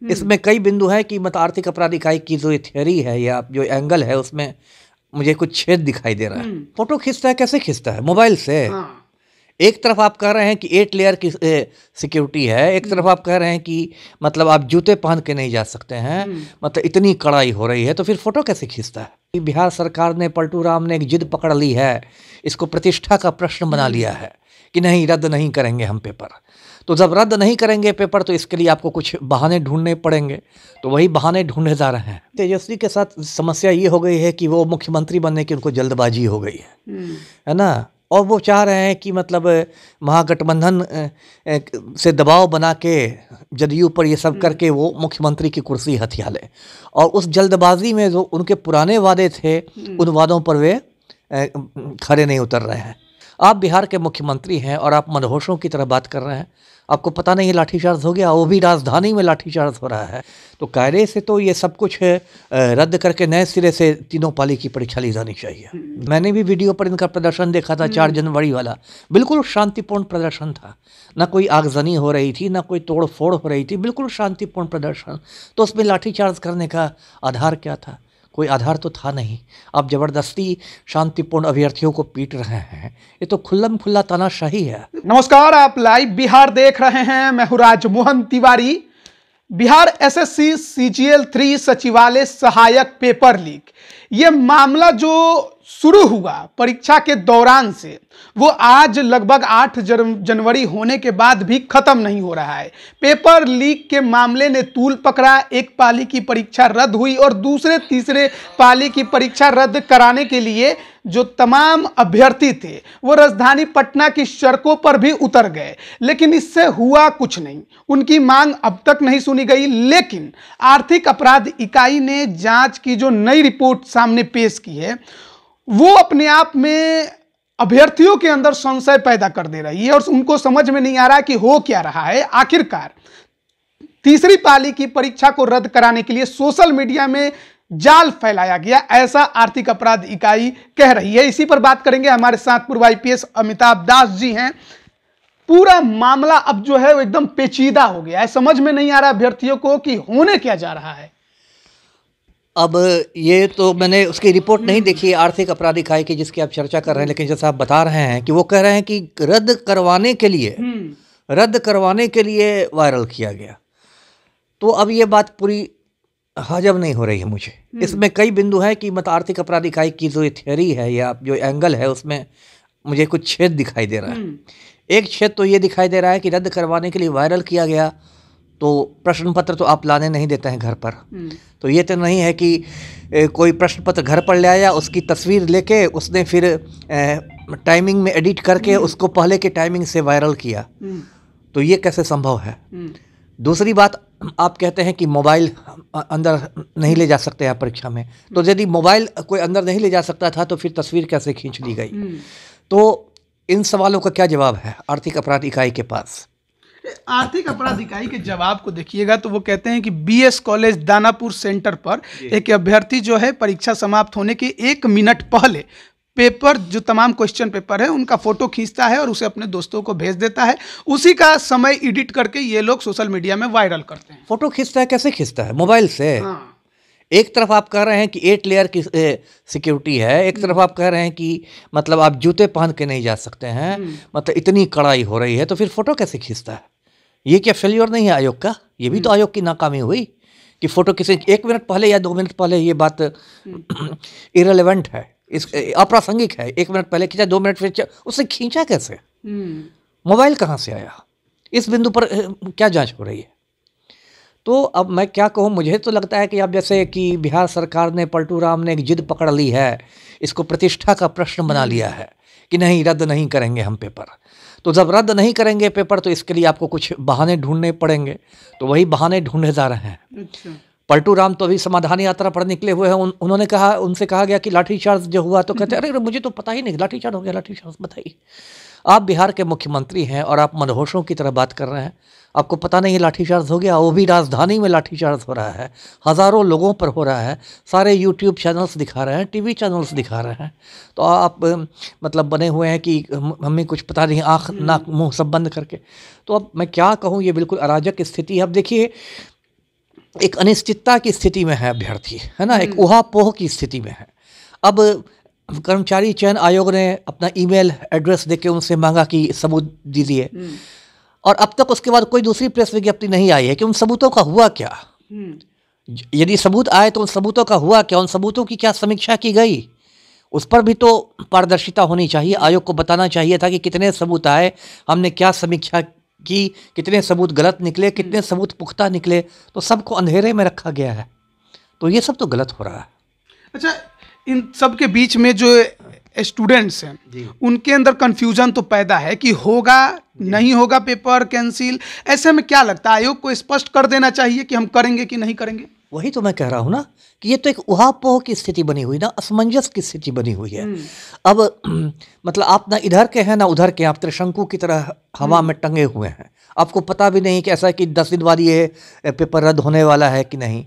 इसमें कई बिंदु हैं कि मतलब आर्थिक अपराध इकाई की जो थियरी है या जो एंगल है उसमें मुझे कुछ छेद दिखाई दे रहा है। फोटो खींचता है, कैसे खींचता है? मोबाइल से। एक तरफ आप कह रहे हैं कि 8 लेयर की सिक्योरिटी है, एक तरफ आप कह रहे हैं कि मतलब आप जूते पहन के नहीं जा सकते हैं, मतलब इतनी कड़ाई हो रही है, तो फिर फोटो कैसे खींचता है? बिहार सरकार ने, पलटू राम ने एक जिद पकड़ ली है, इसको प्रतिष्ठा का प्रश्न बना लिया है कि नहीं, रद्द नहीं करेंगे हम पेपर। तो जब रद्द नहीं करेंगे पेपर तो इसके लिए आपको कुछ बहाने ढूंढने पड़ेंगे, तो वही बहाने ढूंढे जा रहे हैं। तेजस्वी के साथ समस्या ये हो गई है कि वो मुख्यमंत्री बनने की उनको जल्दबाजी हो गई है ना, और वो चाह रहे हैं कि मतलब महागठबंधन से दबाव बना के जदयू पर ये सब करके वो मुख्यमंत्री की कुर्सी हथिया लें, और उस जल्दबाजी में जो उनके पुराने वादे थे उन वादों पर वे खरे नहीं उतर रहे हैं। आप बिहार के मुख्यमंत्री हैं और आप मदहोशों की तरह बात कर रहे हैं, आपको पता नहीं लाठीचार्ज हो गया, वो भी राजधानी में लाठीचार्ज हो रहा है। तो कायदे से तो ये सब कुछ रद्द करके नए सिरे से तीनों पाली की परीक्षा ली जानी चाहिए। मैंने भी वीडियो पर इनका प्रदर्शन देखा था 4 जनवरी वाला, बिल्कुल शांतिपूर्ण प्रदर्शन था, ना कोई आगजनी हो रही थी, ना कोई तोड़ फोड़ हो रही थी, बिल्कुल शांतिपूर्ण प्रदर्शन। तो उसमें लाठीचार्ज करने का आधार क्या था? कोई आधार तो था नहीं। आप जबरदस्ती शांतिपूर्ण अभ्यर्थियों को पीट रहे हैं, ये तो खुल्लम खुल्ला तानाशाही है। नमस्कार, आप लाइव बिहार देख रहे हैं। मैं हूं राजमोहन तिवारी। बिहार एसएससी सीजीएल 3 सचिवालय सहायक पेपर लीक, ये मामला जो शुरू हुआ परीक्षा के दौरान से, वो आज लगभग 8 जनवरी होने के बाद भी खत्म नहीं हो रहा है। पेपर लीक के मामले ने तूल पकड़ा, एक पाली की परीक्षा रद्द हुई और दूसरे तीसरे पाली की परीक्षा रद्द कराने के लिए जो तमाम अभ्यर्थी थे वो राजधानी पटना की सड़कों पर भी उतर गए, लेकिन इससे हुआ कुछ नहीं। उनकी मांग अब तक नहीं सुनी गई। लेकिन आर्थिक अपराध इकाई ने जांच की जो नई रिपोर्ट सामने पेश की है, वो अपने आप में अभ्यर्थियों के अंदर संशय पैदा कर दे रही है और उनको समझ में नहीं आ रहा कि हो क्या रहा है। आखिरकार तीसरी पाली की परीक्षा को रद्द कराने के लिए सोशल मीडिया में जाल फैलाया गया, ऐसा आर्थिक अपराध इकाई कह रही है। इसी पर बात करेंगे। हमारे साथ पूर्व आईपीएस अमिताभ दास जी हैं। पूरा मामला अब जो है वो एकदम पेचीदा हो गया है, समझ में नहीं आ रहा अभ्यर्थियों को कि होने क्या जा रहा है। अब ये तो मैंने उसकी रिपोर्ट नहीं देखी है आर्थिक अपराध इकाई की जिसकी आप चर्चा कर रहे हैं, लेकिन जैसा आप बता रहे हैं कि वो कह रहे हैं कि रद्द करवाने के लिए वायरल किया गया। तो अब ये बात पूरी हजम नहीं हो रही है मुझे। इसमें कई बिंदु हैं कि मतलब आर्थिक अपराध इकाई की जो थियरी है या जो एंगल है उसमें मुझे कुछ छेद दिखाई दे रहा है। एक छेद तो ये दिखाई दे रहा है कि रद्द करवाने के लिए वायरल किया गया, तो प्रश्न पत्र तो आप लाने नहीं देते हैं घर पर। तो ये तो नहीं है कि कोई प्रश्न पत्र घर पर ले आया, उसकी तस्वीर लेके उसने फिर टाइमिंग में एडिट करके उसको पहले के टाइमिंग से वायरल किया। तो ये कैसे संभव है? दूसरी बात, आप कहते हैं कि मोबाइल अंदर नहीं ले जा सकते हैं परीक्षा में, तो यदि मोबाइल कोई अंदर नहीं ले जा सकता था तो फिर तस्वीर कैसे खींच ली गई? तो इन सवालों का क्या जवाब है आर्थिक अपराध इकाई के पास? आर्थिक अपराध इकाई के जवाब को देखिएगा तो वो कहते हैं कि बीएस कॉलेज दानापुर सेंटर पर एक अभ्यर्थी जो है परीक्षा समाप्त होने के 1 मिनट पहले पेपर, जो तमाम क्वेश्चन पेपर है उनका फोटो खींचता है और उसे अपने दोस्तों को भेज देता है। उसी का समय एडिट करके ये लोग सोशल मीडिया में वायरल करते हैं। फोटो खींचता है, कैसे खींचता है? मोबाइल से। एक तरफ आप कह रहे हैं कि 8 लेयर की सिक्योरिटी है, एक तरफ आप कह रहे हैं कि मतलब आप जूते पहन के नहीं जा सकते हैं, मतलब इतनी कड़ाई हो रही है, तो फिर फोटो कैसे खींचता है? ये क्या फेल्योर नहीं है आयोग का? ये भी तो आयोग की नाकामी हुई कि फोटो किसी 1 मिनट पहले या 2 मिनट पहले, ये बात इररिलेवेंट है, इस अप्रासंगिक है। 1 मिनट पहले खींचा, 2 मिनट फिर उससे खींचा कैसे? मोबाइल कहाँ से आया? इस बिंदु पर क्या जांच हो रही है? तो अब मैं क्या कहूँ, मुझे तो लगता है कि अब जैसे कि बिहार सरकार ने, पलटू राम ने एक जिद पकड़ ली है, इसको प्रतिष्ठा का प्रश्न बना लिया है कि नहीं, रद्द नहीं करेंगे हम पेपर। तो जब रद्द नहीं करेंगे पेपर तो इसके लिए आपको कुछ बहाने ढूंढने पड़ेंगे, तो वही बहाने ढूंढे जा रहे हैं। अच्छा। पलटू राम तो अभी समाधान यात्रा पर निकले हुए हैं। उन्होंने कहा, उनसे कहा गया कि लाठीचार्ज जो हुआ, तो कहते अरे मुझे तो पता ही नहीं, लाठीचार्ज हो गया, लाठीचार्ज बताइए। आप बिहार के मुख्यमंत्री हैं और आप मदहोशों की तरह बात कर रहे हैं, आपको पता नहीं लाठीचार्ज हो गया, वो भी राजधानी में लाठीचार्ज हो रहा है, हज़ारों लोगों पर हो रहा है, सारे यूट्यूब चैनल्स दिखा रहे हैं, टीवी चैनल्स दिखा रहे हैं। तो आप मतलब बने हुए हैं कि हमें कुछ पता नहीं, आँख नाक मुँह सब बंद करके। तो अब मैं क्या कहूँ, ये बिल्कुल अराजक स्थिति है। अब देखिए, एक अनिश्चितता की स्थिति में है अभ्यर्थी, है ना, एक ऊहापोह की स्थिति में है। अब कर्मचारी चयन आयोग ने अपना ईमेल एड्रेस देके उनसे मांगा कि सबूत दीजिए, और अब तक उसके बाद कोई दूसरी प्रेस विज्ञप्ति नहीं आई है कि उन सबूतों का हुआ क्या। यदि सबूत आए तो उन सबूतों का हुआ क्या, उन सबूतों की क्या समीक्षा की गई, उस पर भी तो पारदर्शिता होनी चाहिए। आयोग को बताना चाहिए था कि कितने सबूत आए, हमने क्या समीक्षा की, कितने सबूत गलत निकले, कितने सबूत पुख्ता निकले। तो सबको अंधेरे में रखा गया है, तो ये सब तो गलत हो रहा है। अच्छा, इन सब के बीच में जो स्टूडेंट्स हैं उनके अंदर कंफ्यूजन तो पैदा है कि होगा नहीं होगा पेपर कैंसिल। ऐसे में क्या लगता है, आयोग को स्पष्ट कर देना चाहिए कि हम करेंगे कि नहीं करेंगे? वही तो मैं कह रहा हूँ ना कि ये तो एक ऊहापोह की स्थिति बनी हुई ना, असमंजस की स्थिति बनी हुई है। अब मतलब आप ना इधर के हैं ना उधर के, आप त्रिशंकु की तरह हवा में टंगे हुए हैं। आपको पता भी नहीं कि ऐसा कि 10 दिन बाद ये पेपर रद्द होने वाला है कि नहीं।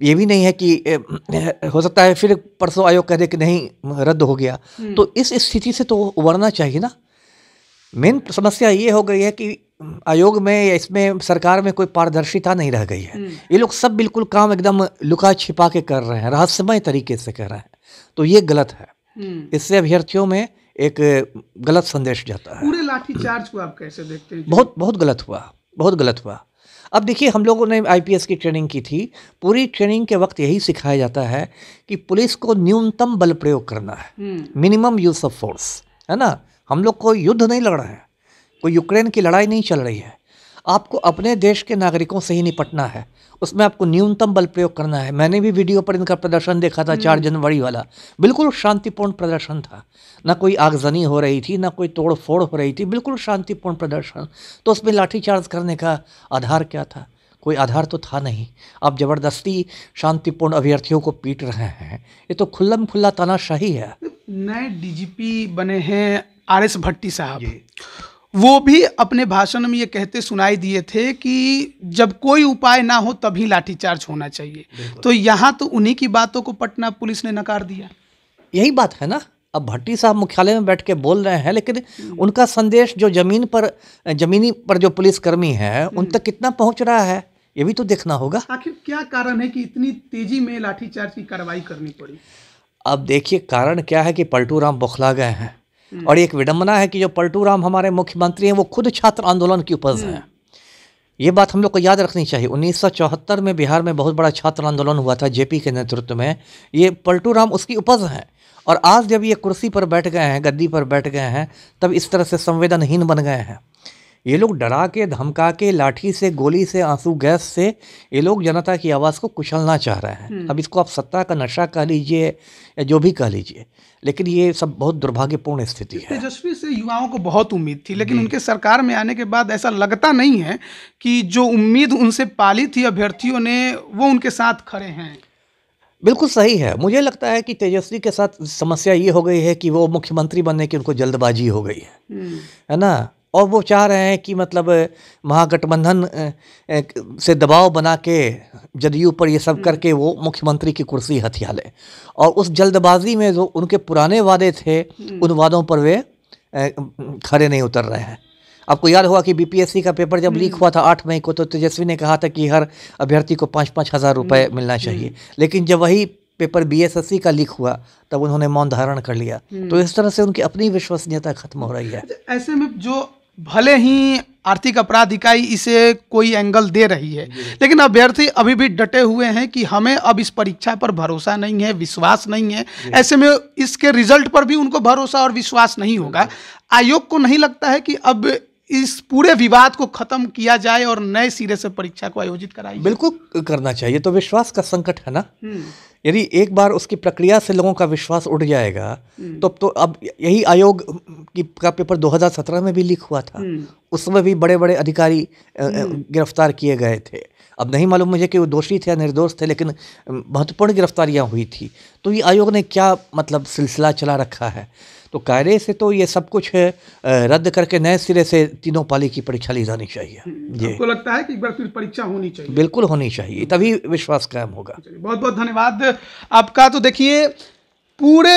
ये भी नहीं है कि हो सकता है फिर परसों आयोग कह दे कि नहीं रद्द हो गया। तो इस स्थिति से तो उबरना चाहिए ना। मेन समस्या ये हो गई है कि आयोग में या इसमें सरकार में कोई पारदर्शिता नहीं रह गई है। ये लोग सब बिल्कुल काम एकदम लुका छिपा के कर रहे हैं, रहस्यमय तरीके से कर रहे हैं, तो ये गलत है। इससे अभ्यर्थियों में एक गलत संदेश जाता है। पूरे लाठीचार्ज को आप कैसे देखते हैं? बहुत गलत हुआ, बहुत गलत हुआ। अब देखिए, हम लोगों ने आईपीएस की ट्रेनिंग की थी। पूरी ट्रेनिंग के वक्त यही सिखाया जाता है कि पुलिस को न्यूनतम बल प्रयोग करना है, मिनिमम यूज ऑफ फोर्स, है ना। हम लोग कोई युद्ध नहीं लड़ रहे हैं, कोई यूक्रेन की लड़ाई नहीं चल रही है। आपको अपने देश के नागरिकों से ही निपटना है, उसमें आपको न्यूनतम बल प्रयोग करना है। मैंने भी वीडियो पर इनका प्रदर्शन देखा था 4 जनवरी वाला, बिल्कुल शांतिपूर्ण प्रदर्शन था। ना कोई आगजनी हो रही थी, ना कोई तोड़ फोड़ हो रही थी, बिल्कुल शांतिपूर्ण प्रदर्शन। तो उसमें लाठीचार्ज करने का आधार क्या था? कोई आधार तो था नहीं। आप जबरदस्ती शांतिपूर्ण अभ्यर्थियों को पीट रहे हैं, ये तो खुल्लम खुल्ला तानाशाही है। नए डीजीपी बने हैं आरएस भट्टी साहब, वो भी अपने भाषण में ये कहते सुनाई दिए थे कि जब कोई उपाय ना हो तभी लाठीचार्ज होना चाहिए। तो यहाँ तो उन्हीं की बातों को पटना पुलिस ने नकार दिया। यही बात है ना। अब भट्टी साहब मुख्यालय में बैठ के बोल रहे हैं, लेकिन उनका संदेश जो जमीनी पर जो पुलिसकर्मी है उन तक कितना पहुंच रहा है, ये भी तो देखना होगा। आखिर क्या कारण है कि इतनी तेजी में लाठीचार्ज की कार्रवाई करनी पड़ी? अब देखिए, कारण क्या है कि पलटू राम बौखला गए हैं, और एक विडंबना है कि जो पलटू राम हमारे मुख्यमंत्री हैं वो खुद छात्र आंदोलन की उपज हैं। ये बात हम लोग को याद रखनी चाहिए। 1974 में बिहार में बहुत बड़ा छात्र आंदोलन हुआ था जेपी के नेतृत्व में, ये पलटू राम उसकी उपज हैं। और आज जब ये कुर्सी पर बैठ गए हैं, गद्दी पर बैठ गए हैं, तब इस तरह से संवेदनहीन बन गए हैं। ये लोग डरा के, धमका के, लाठी से, गोली से, आंसू गैस से ये लोग जनता की आवाज़ को कुचलना चाह रहे हैं। अब इसको आप सत्ता का नशा कह लीजिए या जो भी कह लीजिए, लेकिन ये सब बहुत दुर्भाग्यपूर्ण स्थिति है। तेजस्वी से युवाओं को बहुत उम्मीद थी, लेकिन उनके सरकार में आने के बाद ऐसा लगता नहीं है कि जो उम्मीद उनसे पाली थी अभ्यर्थियों ने, वो उनके साथ खड़े हैं। बिल्कुल सही है। मुझे लगता है कि तेजस्वी के साथ समस्या ये हो गई है कि वो मुख्यमंत्री बनने की उनको जल्दबाजी हो गई है ना। और वो चाह रहे हैं कि मतलब महागठबंधन से दबाव बना के जदयू पर ये सब करके वो मुख्यमंत्री की कुर्सी हथिया ले। और उस जल्दबाजी में जो उनके पुराने वादे थे, उन वादों पर वे खरे नहीं उतर रहे हैं। आपको याद होगा कि बीपीएससी का पेपर जब लीक हुआ था 8 मई को, तो तेजस्वी ने कहा था कि हर अभ्यर्थी को 5-5 हज़ार रुपये मिलना चाहिए। लेकिन जब वही पेपर बीएसएससी का लीक हुआ तब उन्होंने मौन धारण कर लिया। तो इस तरह से उनकी अपनी विश्वसनीयता खत्म हो रही है। ऐसे में जो भले ही आर्थिक अपराध इकाई इसे कोई एंगल दे रही है, लेकिन अभ्यर्थी अभी भी डटे हुए हैं कि हमें अब इस परीक्षा पर भरोसा नहीं है, विश्वास नहीं है। ऐसे में इसके रिजल्ट पर भी उनको भरोसा और विश्वास नहीं होगा। आयोग को नहीं लगता है कि अब इस पूरे विवाद को खत्म किया जाए और नए सिरे से परीक्षा को आयोजित कराई? बिल्कुल करना चाहिए। तो विश्वास का संकट है ना। यदि एक बार उसकी प्रक्रिया से लोगों का विश्वास उठ जाएगा तो अब यही आयोग का पेपर 2017 में भी लीक हुआ था। उस समय भी बड़े बड़े अधिकारी गिरफ्तार किए गए थे। अब नहीं मालूम मुझे कि वो दोषी थे या निर्दोष थे, लेकिन महत्वपूर्ण गिरफ्तारियां हुई थी। तो ये आयोग ने क्या मतलब सिलसिला चला रखा है। तो कायदे से तो ये सब कुछ रद्द करके नए सिरे से तीनों पाली की परीक्षा ली जानी चाहिए। आपको लगता है कि एक बार फिर परीक्षा होनी चाहिए? बिल्कुल होनी चाहिए, तभी विश्वास कायम होगा। बहुत बहुत धन्यवाद आपका। तो देखिए, पूरे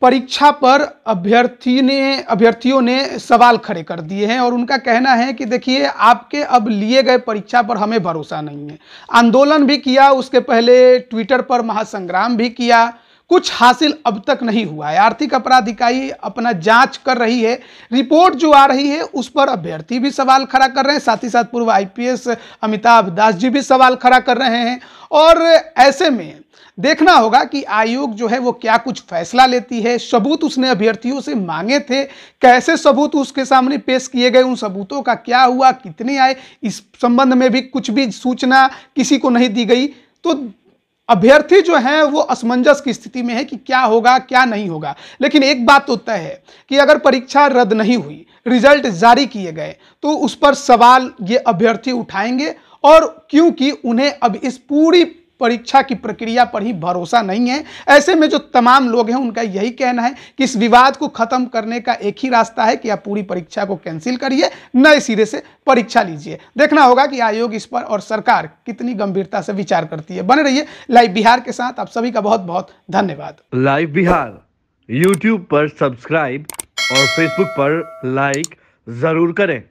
परीक्षा पर अभ्यर्थियों ने सवाल खड़े कर दिए हैं और उनका कहना है कि देखिए, आपके अब लिए गए परीक्षा पर हमें भरोसा नहीं है। आंदोलन भी किया, उसके पहले ट्विटर पर महासंग्राम भी किया, कुछ हासिल अब तक नहीं हुआ है। आर्थिक अपराध इकाई अपना जांच कर रही है, रिपोर्ट जो आ रही है उस पर अभ्यर्थी भी सवाल खड़ा कर रहे हैं, साथ ही साथ पूर्व आईपीएस अमिताभ दास जी भी सवाल खड़ा कर रहे हैं। और ऐसे में देखना होगा कि आयोग जो है वो क्या कुछ फैसला लेती है। सबूत उसने अभ्यर्थियों से मांगे थे, कैसे सबूत उसके सामने पेश किए गए, उन सबूतों का क्या हुआ, कितने आए, इस संबंध में भी कुछ भी सूचना किसी को नहीं दी गई। तो अभ्यर्थी जो है वो असमंजस की स्थिति में है कि क्या होगा क्या नहीं होगा। लेकिन एक बात तो तय है कि अगर परीक्षा रद्द नहीं हुई, रिजल्ट जारी किए गए, तो उस पर सवाल ये अभ्यर्थी उठाएंगे। और क्योंकि उन्हें अब इस पूरी परीक्षा की प्रक्रिया पर ही भरोसा नहीं है, ऐसे में जो तमाम लोग हैं उनका यही कहना है कि इस विवाद को खत्म करने का एक ही रास्ता है कि आप पूरी परीक्षा को कैंसिल करिए, नए सिरे से परीक्षा लीजिए। देखना होगा कि आयोग इस पर और सरकार कितनी गंभीरता से विचार करती है। बने रहिए लाइव बिहार के साथ। आप सभी का बहुत बहुत धन्यवाद। लाइव बिहार यूट्यूब पर सब्सक्राइब और फेसबुक पर लाइक जरूर करें।